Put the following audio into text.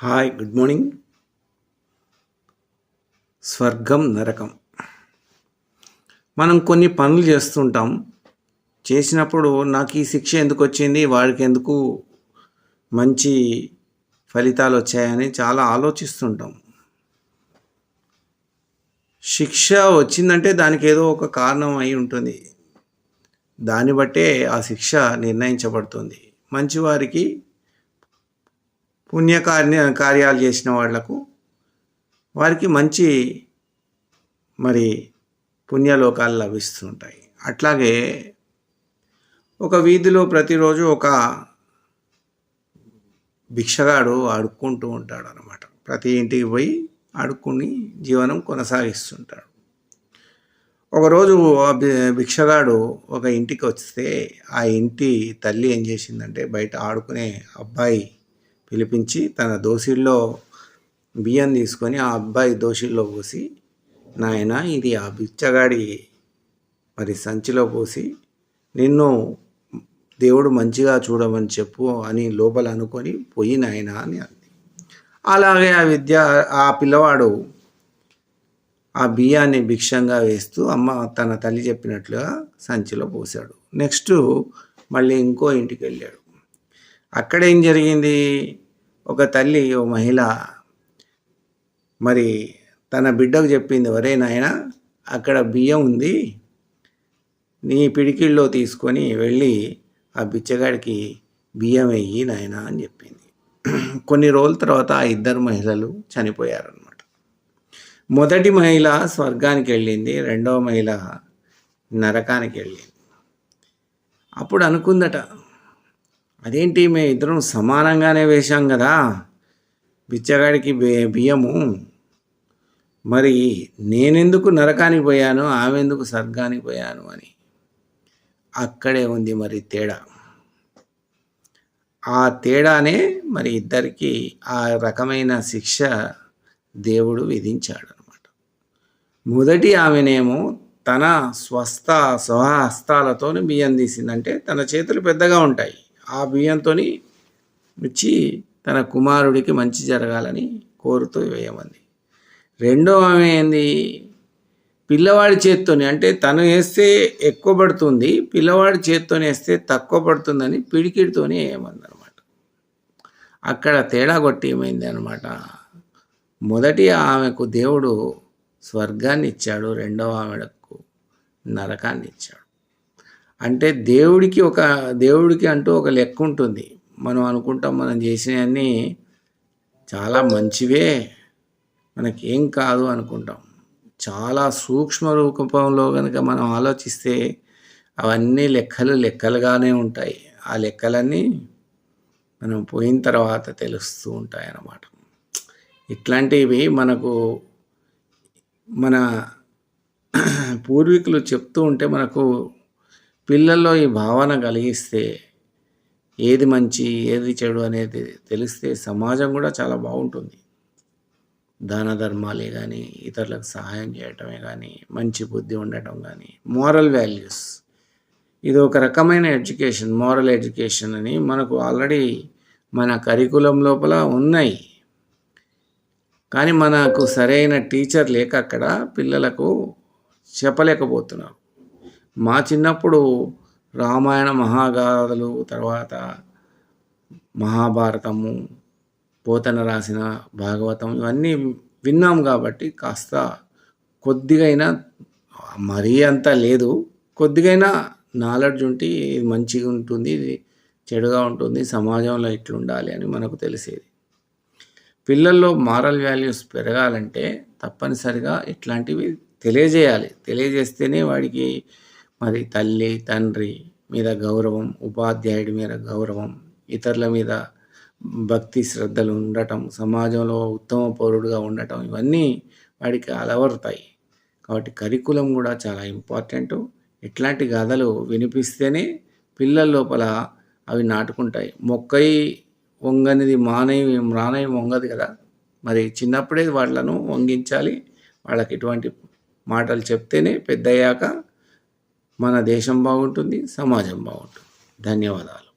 Hi, good morning. స్వర్గం, నరకం. మనం కొన్ని పనులు చేస్తుంటాం. చేసినప్పుడు నాకు ఈ శిక్ష ఎందుకు వచ్చింది, వాడికి ఎందుకు మంచి ఫలితాలు వచ్చాయని చాలా ఆలోచిస్తుంటాం. శిక్ష వచ్చిందంటే దానికి ఏదో ఒక కారణం అయి ఉంటుంది. దాన్ని బట్టే ఆ శిక్ష నిర్ణయించబడుతుంది. మంచివారికి, కార్యాలు చేసిన వాళ్లకు వారికి మంచి పుణ్యలోకాలు లభిస్తుంటాయి. అట్లాగే ఒక వీధిలో ప్రతిరోజు ఒక భిక్షగాడు అడుక్కుంటూ ఉంటాడు అన్నమాట. ప్రతి ఇంటికి పోయి అడుక్కుని జీవనం కొనసాగిస్తుంటాడు. ఒకరోజు ఆ భిక్షగాడు ఒక ఇంటికి వస్తే ఆ ఇంటి తల్లి ఏం చేసిందంటే, బయట ఆడుకునే అబ్బాయి పిలిపించి తన దోసిల్లో బియ్యం తీసుకొని ఆ అబ్బాయి దోసిల్లో పోసి, నాయన ఇది ఆ బిచ్చగాడి సంచిలో పోసి నిన్ను దేవుడు మంచిగా చూడమని చెప్పు అని లోపల అనుకొని పోయి నాయన అని అంది. అలాగే ఆ పిల్లవాడు ఆ బియ్యాన్ని భిక్షంగా వేస్తూ తన తల్లి చెప్పినట్లుగా సంచిలో పోసాడు. నెక్స్ట్ మళ్ళీ ఇంకో ఇంటికి వెళ్ళాడు. అక్కడ ఏం జరిగింది, ఒక తల్లి, ఓ మహిళ తన బిడ్డకు చెప్పింది, ఒరే నాయన అక్కడ బియ్యం ఉంది, నీ పిడికిల్లో తీసుకొని వెళ్ళి ఆ బిచ్చగాడికి బియ్యం వేయి నాయన అని చెప్పింది. కొన్ని రోజుల తర్వాత ఆ ఇద్దరు మహిళలు చనిపోయారన్నమాట. మొదటి మహిళ స్వర్గానికి వెళ్ళింది, రెండవ మహిళ నరకానికి వెళ్ళింది. అప్పుడు అనుకుందట, అదేంటి మేము ఇద్దరం సమానంగానే వేశాం కదా బిచ్చగాడికి బియ్యము, మరి నేనెందుకు నరకానికి పోయాను, ఆమె ఎందుకు స్వర్గానికి పోయాను అని. అక్కడే ఉంది తేడా. ఆ తేడానే ఇద్దరికి ఆ రకమైన శిక్ష దేవుడు విధించాడు అనమాట. మొదటి ఆమెనేమో తన స్వహస్తాలతో బియ్యం తీసిందంటే తన చేతులు పెద్దగా ఉంటాయి. ఆ బియ్యంతో వచ్చి తన కుమారుడికి మంచి జరగాలని కోరుతూ వేయమంది. రెండో ఆమె ఏంది, పిల్లవాడి చేత్తోని, అంటే తను వేస్తే ఎక్కువ పడుతుంది, పిల్లవాడి చేత్తోని వేస్తే తక్కువ పడుతుందని పిడికిడితోనే వేయమంది అనమాట. అక్కడ తేడా కొట్టి ఏమైంది అనమాట, మొదటి ఆమెకు దేవుడు స్వర్గాన్ని ఇచ్చాడు, రెండవ ఆమెకు నరకాన్ని ఇచ్చాడు. అంటే దేవుడికి అంటూ ఒక లెక్క ఉంటుంది. మనం అనుకుంటాం మనం చేసినవన్నీ చాలా మంచివే, మనకేం కాదు అనుకుంటాం. చాలా సూక్ష్మ రూపంలో కనుక మనం ఆలోచిస్తే అవన్నీ లెక్కలుగానే ఉంటాయి. ఆ లెక్కలన్నీ మనం పోయిన తర్వాత తెలుస్తూ ఉంటాయి అన్నమాట. ఇట్లాంటివి మన పూర్వీకులు చెప్తూ ఉంటే మనకు పిల్లల్లో ఈ భావన కలిగిస్తే, ఏది మంచి ఏది చెడు అనేది తెలిస్తే సమాజం కూడా చాలా బాగుంటుంది. దాన ధర్మాలే కానీ, ఇతరులకు సహాయం చేయటమే కానీ, మంచి బుద్ధి ఉండటం కానీ, మోరల్ వాల్యూస్, ఇది ఒక రకమైన ఎడ్యుకేషన్, మోరల్ ఎడ్యుకేషన్ అని మనకు ఆల్రెడీ మన కరికులం లోపల ఉన్నాయి. కానీ మనకు సరైన టీచర్ లేక అక్కడ పిల్లలకు చెప్పలేకపోతున్నారు. మా చిన్నప్పుడు రామాయణ మహాగాథలు, తర్వాత మహాభారతము, పోతన రాసిన భాగవతం, ఇవన్నీ విన్నాం కాబట్టి కాస్త కొద్దిగైనా, మరీ అంత లేదు, కొద్దిగైనా నాలెడ్జ్ ఉంటే ఇది మంచిగా ఉంటుంది, ఇది చెడుగా ఉంటుంది, సమాజంలో ఇట్లుండాలి అని మనకు తెలిసేది. పిల్లల్లో మారల్ వాల్యూస్ పెరగాలంటే తప్పనిసరిగా ఇట్లాంటివి తెలియజేయాలి. తెలియజేస్తేనే వాడికి తల్లి తండ్రి మీద గౌరవం, ఉపాధ్యాయుడి మీద గౌరవం, ఇతరుల మీద భక్తి శ్రద్ధలు ఉండటం, సమాజంలో ఉత్తమ పౌరుడుగా ఉండటం, ఇవన్నీ వాడికి అలవరుతాయి. కాబట్టి కరికులం కూడా చాలా ఇంపార్టెంటు. ఇట్లాంటి గాథలు వినిపిస్తేనే పిల్లల లోపల అవి నాటుకుంటాయి. మొక్కై వంగనిది రానై వంగదు కదా. చిన్నప్పుడే వాళ్ళను వంగించాలి. వాళ్ళకి ఇటువంటి మాటలు చెప్తేనే పెద్దయ్యాక మన దేశం బాగుంటుంది, సమాజం బాగుంటుంది. ధన్యవాదాలు.